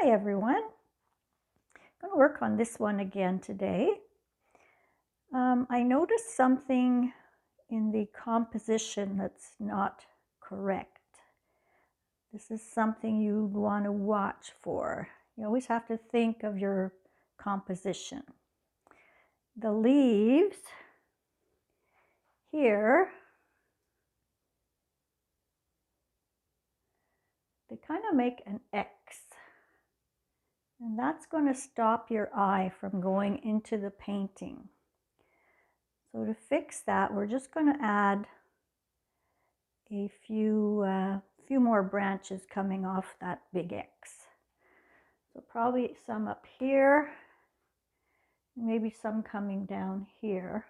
Hi everyone. I'm going to work on this one again today. I noticed something in the composition that's not correct. This is something you want to watch for. You always have to think of your composition. The leaves here, they kind of make an X. And that's going to stop your eye from going into the painting. So to fix that, we're just going to add a few more branches coming off that big X. So probably some up here, maybe some coming down here.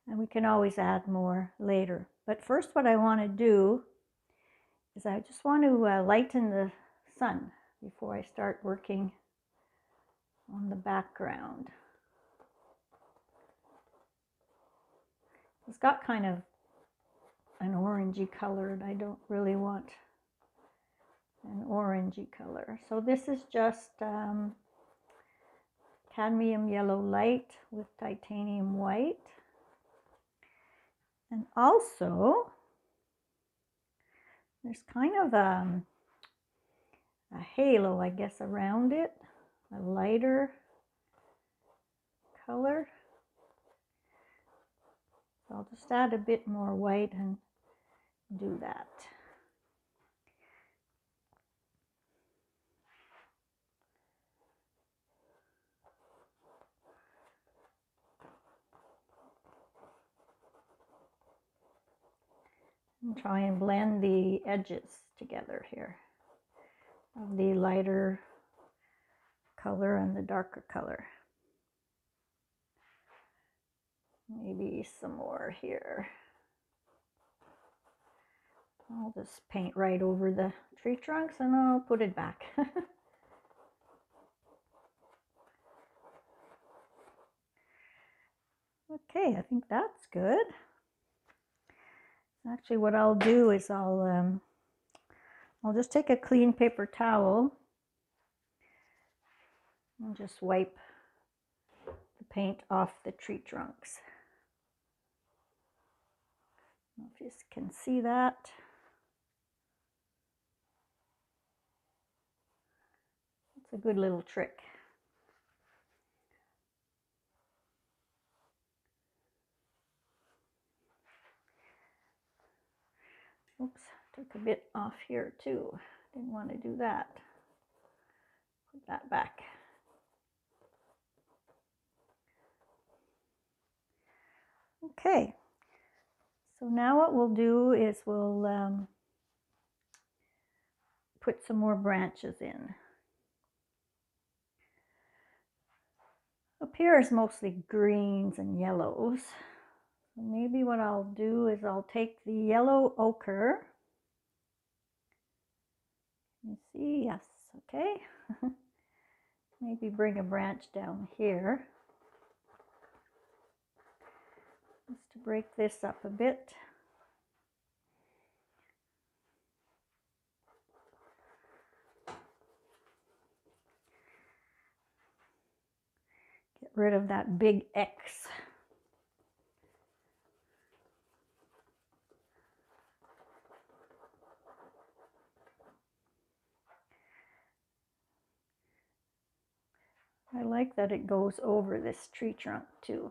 And we can always add more later. But first what I want to do is I just want to lighten the sun before I start working on the background. It's got kind of an orangey color, and I don't really want an orangey color. So this is just cadmium yellow light with titanium white. And also, there's kind of a halo, I guess, around it, a lighter color. So I'll just add a bit more white and do that. And try and blend the edges together here of the lighter color and the darker color. Maybe some more here. I'll just paint right over the tree trunks and I'll put it back. Okay, I think that's good. Actually, what I'll do is I'll just take a clean paper towel and just wipe the paint off the tree trunks. I don't know if you can see that. It's a good little trick. Oops, took a bit off here too. Didn't want to do that. Put that back. Okay, so now what we'll do is we'll put some more branches in. Up here is mostly greens and yellows. So maybe what I'll do is I'll take the yellow ochre. You see, yes, okay. Maybe bring a branch down here. Just to break this up a bit. Get rid of that big X. I like that it goes over this tree trunk too.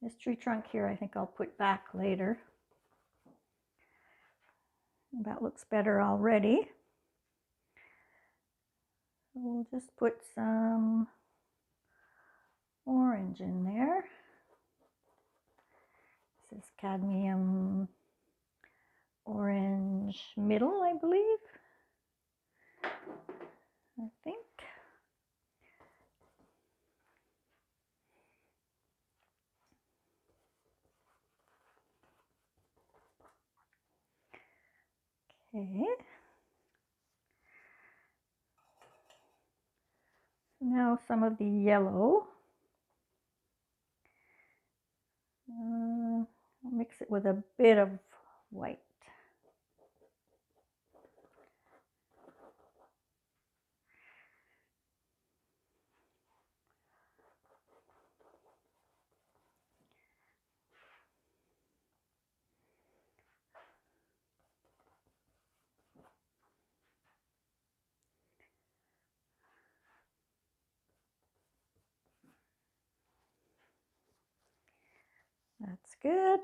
This tree trunk here I think I'll put back later. That looks better already. We'll just put some orange in there. This is cadmium orange middle, I believe. I think. Okay. Now some of the yellow. I'll mix it with a bit of white. That's good.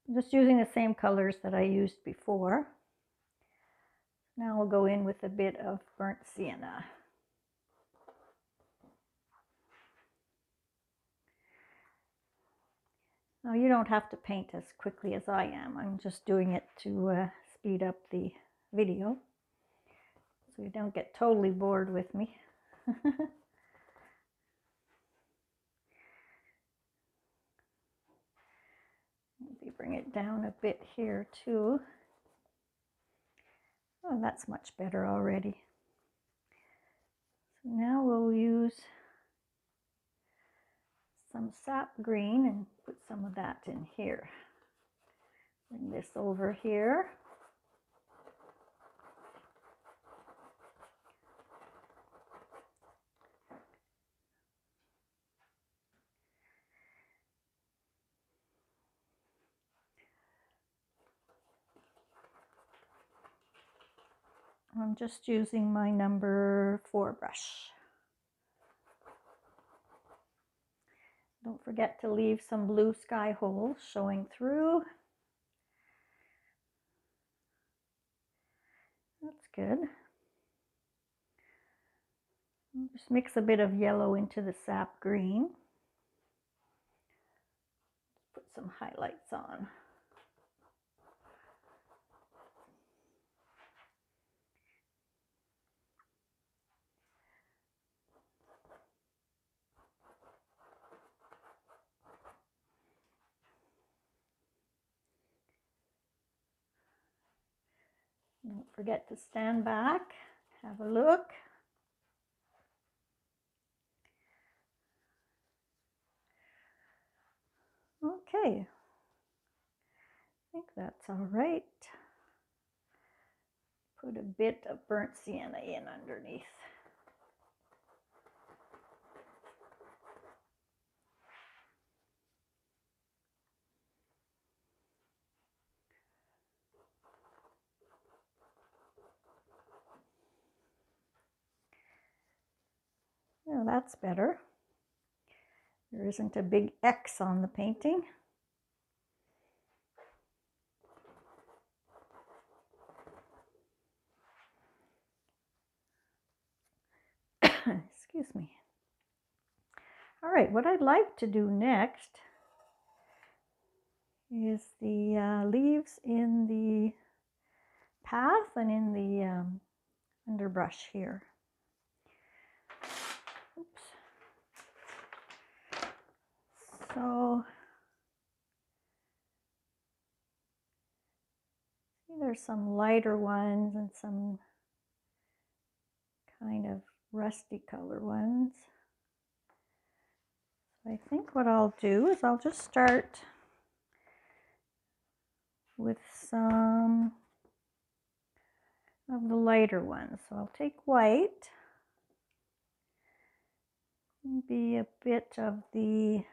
I'm just using the same colors that I used before. Now we'll go in with a bit of burnt sienna. Now you don't have to paint as quickly as I am. I'm just doing it to speed up the video so you don't get totally bored with me. Maybe bring it down a bit here too. Oh, that's much better already. So now we'll use some sap green and put some of that in here. Bring this over here. I'm just using my number 4 brush. Don't forget to leave some blue sky holes showing through. That's good. Just mix a bit of yellow into the sap green. Put some highlights on. Don't forget to stand back, have a look. Okay, I think that's all right. Put a bit of burnt sienna in underneath. Yeah, that's better. There isn't a big X on the painting. Excuse me. All right, what I'd like to do next is the leaves in the path and in the underbrush here. Oops. So see, there's some lighter ones and some kind of rusty color ones. So I think what I'll do is I'll just start with some of the lighter ones. So I'll take white, maybe a bit of the,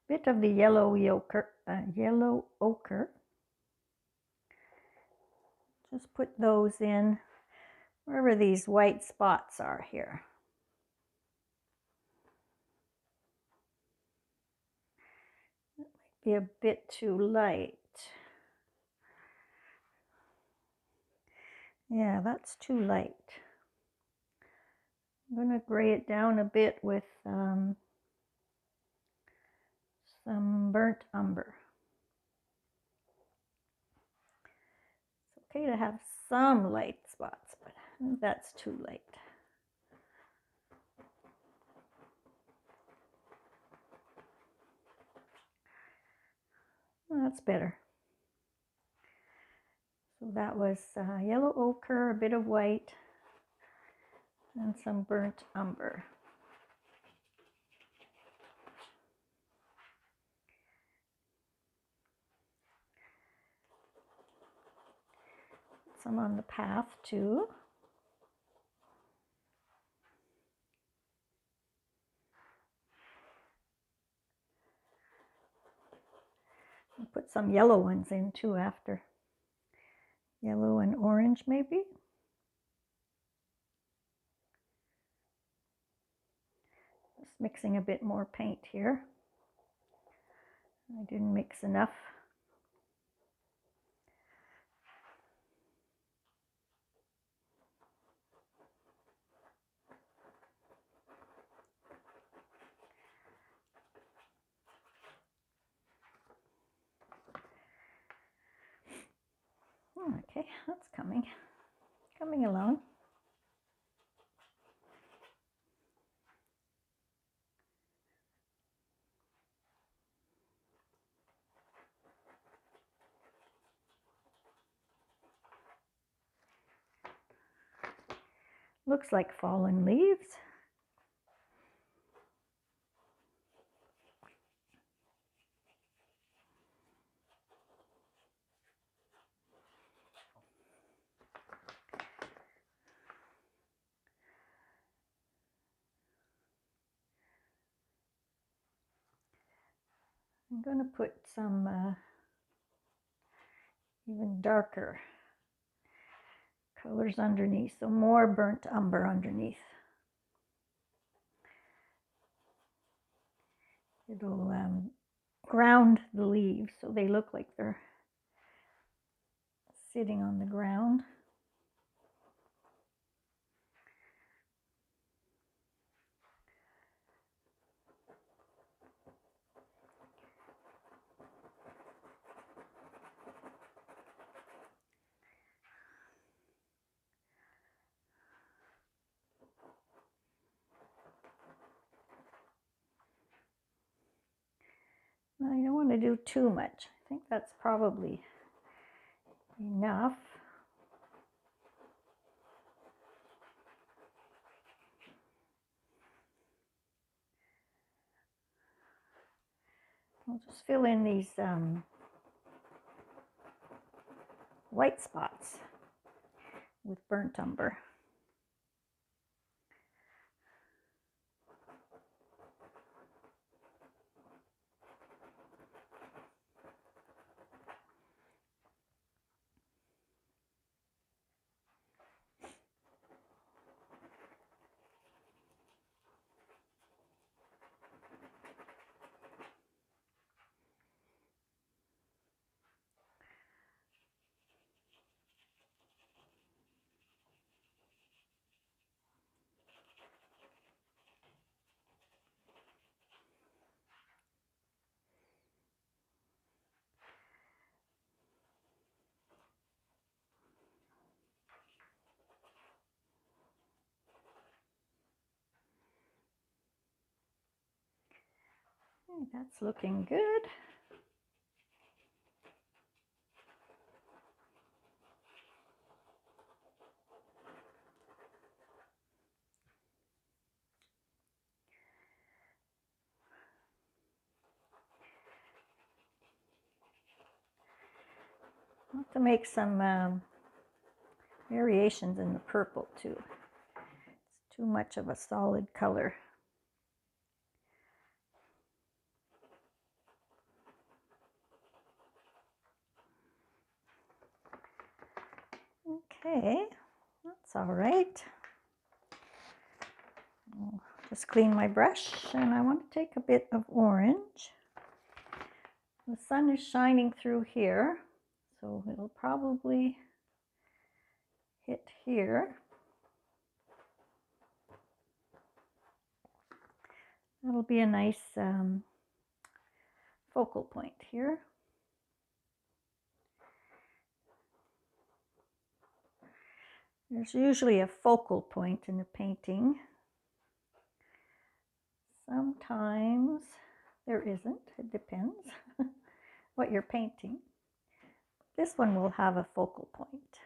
bit of the yellow ochre. Just put those in wherever these white spots are here. That might be a bit too light. Yeah, that's too light. I'm going to gray it down a bit with some burnt umber. It's okay to have some light spots, but that's too light. Well, that's better. So that was yellow ochre, a bit of white, and some burnt umber. Some on the path too. I'll put some yellow ones in too after. Yellow and orange maybe. Just mixing a bit more paint here. I didn't mix enough. Okay, that's coming along. Looks like fallen leaves. I'm going to put some even darker colors underneath, so more burnt umber underneath. It'll ground the leaves so they look like they're sitting on the ground. Now, you don't want to do too much. I think that's probably enough. I'll just fill in these white spots with burnt umber. Okay, that's looking good. I'll have to make some variations in the purple too. It's too much of a solid color. Okay, that's all right. I'll just clean my brush, and I want to take a bit of orange. The sun is shining through here, so it'll probably hit here. That'll be a nice focal point here. There's usually a focal point in a painting. Sometimes there isn't, it depends what you're painting. This one will have a focal point.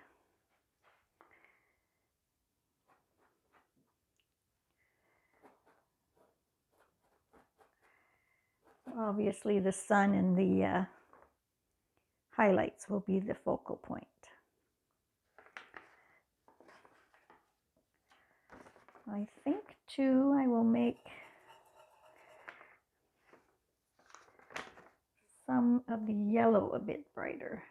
Obviously the sun and the highlights will be the focal point. I think too I will make some of the yellow a bit brighter.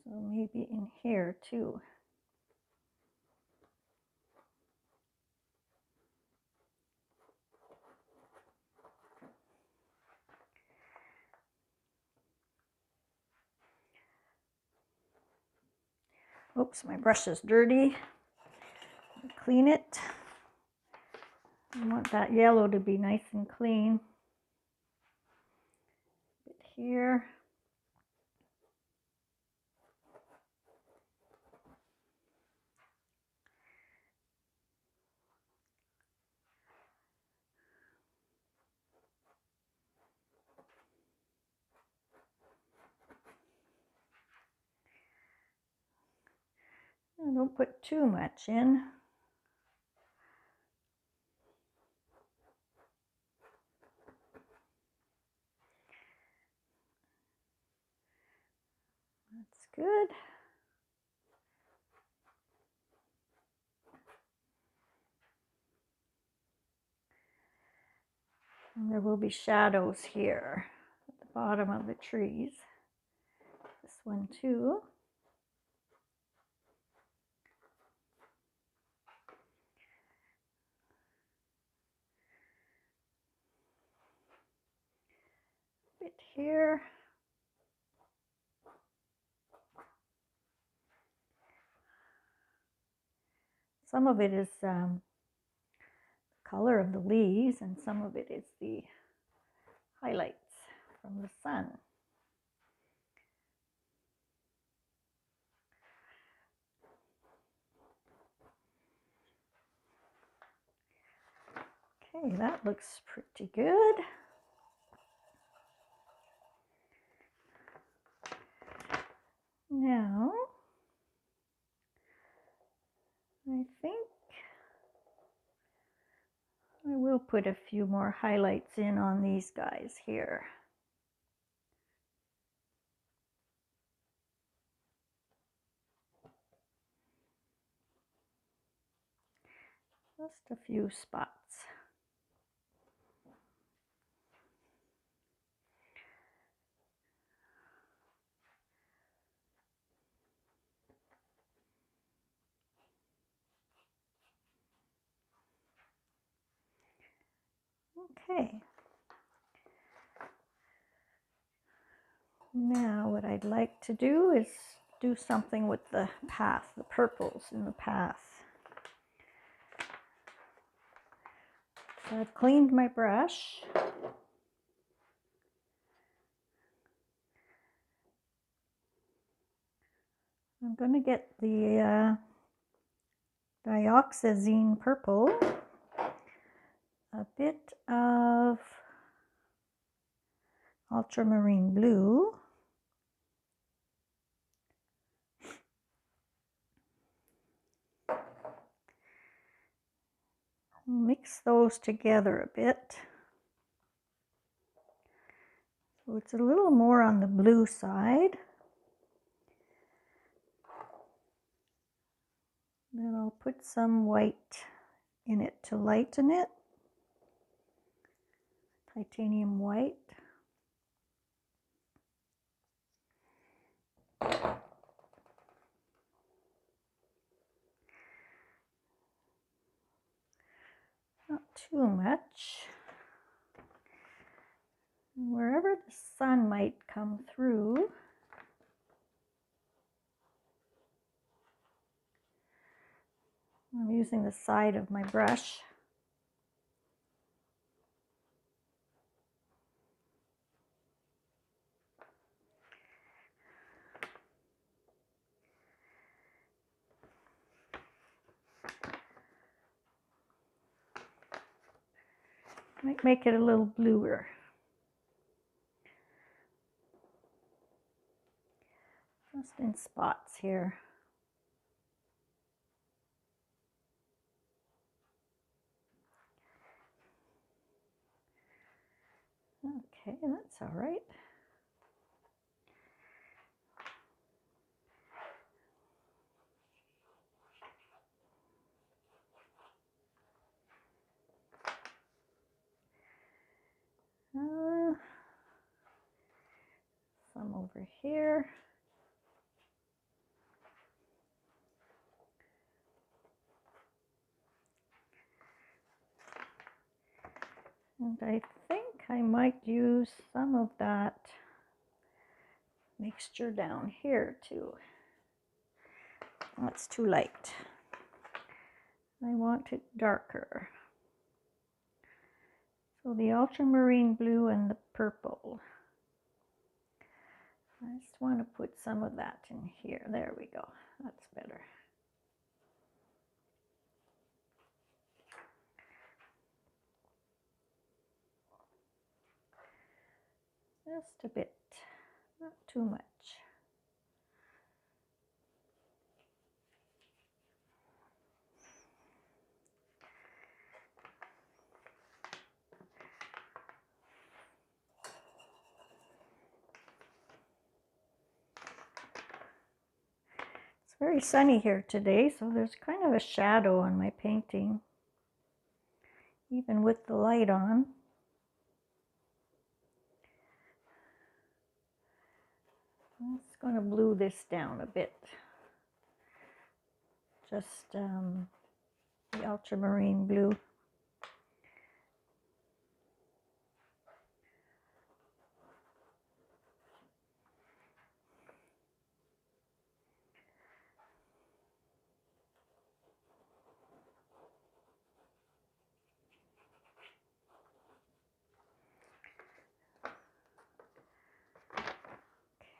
So maybe in here too. Oops, my brush is dirty. Clean it. I want that yellow to be nice and clean. Bit here. And don't put too much in. That's good. And there will be shadows here at the bottom of the trees. This one too. Bit here. Some of it is color of the leaves, and some of it is the highlights from the sun. Okay, that looks pretty good. Now, I think I will put a few more highlights in on these guys here. Just a few spots. Okay. Now what I'd like to do is do something with the path, the purples in the path. So I've cleaned my brush. I'm going to get the dioxazine purple, a bit of ultramarine blue, mix those together a bit. So it's a little more on the blue side. Then I'll put some white in it to lighten it. Titanium white. Not too much. Wherever the sun might come through, I'm using the side of my brush. Might make it a little bluer. Just in spots here. Okay, that's all right. Some over here. And I think I might use some of that mixture down here too. That's too light. I want it darker. So the ultramarine blue and the purple. I just want to put some of that in here. There we go. That's better. Just a bit, not too much. It's very sunny here today, so there's kind of a shadow on my painting, even with the light on. I'm just going to blue this down a bit. Just the ultramarine blue.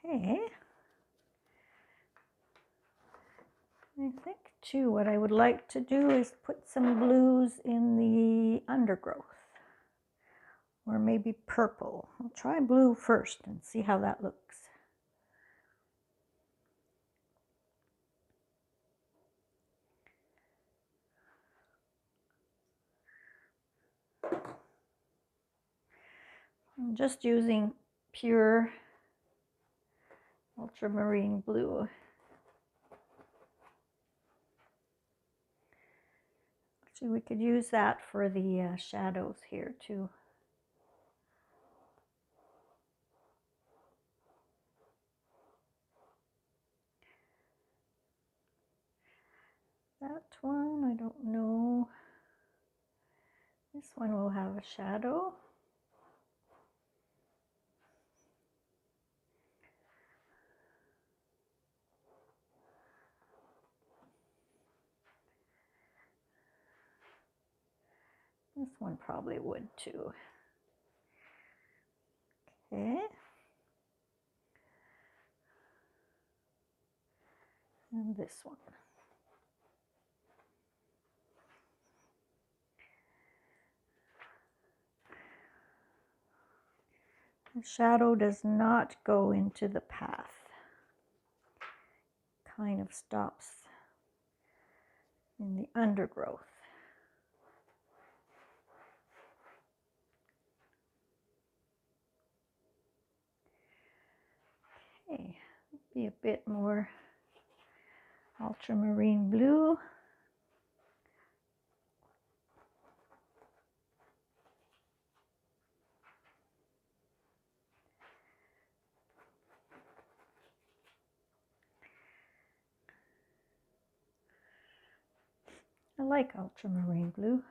Okay. I think too what I would like to do is put some blues in the undergrowth, or maybe purple. I'll try blue first and see how that looks. I'm just using pure ultramarine blue. Actually, we could use that for the shadows here too. That one, I don't know. This one will have a shadow. This one probably would too. Okay. And this one. The shadow does not go into the path. Kind of stops in the undergrowth. Okay, be a bit more ultramarine blue. I like ultramarine blue.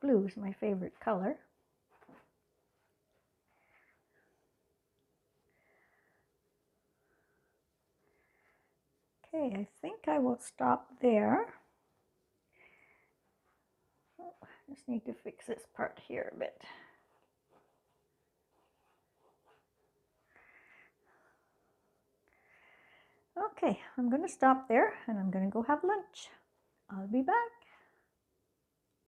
Blue is my favorite color. Okay, I think I will stop there. Oh, I just need to fix this part here a bit. Okay, I'm going to stop there and I'm going to go have lunch. I'll be back.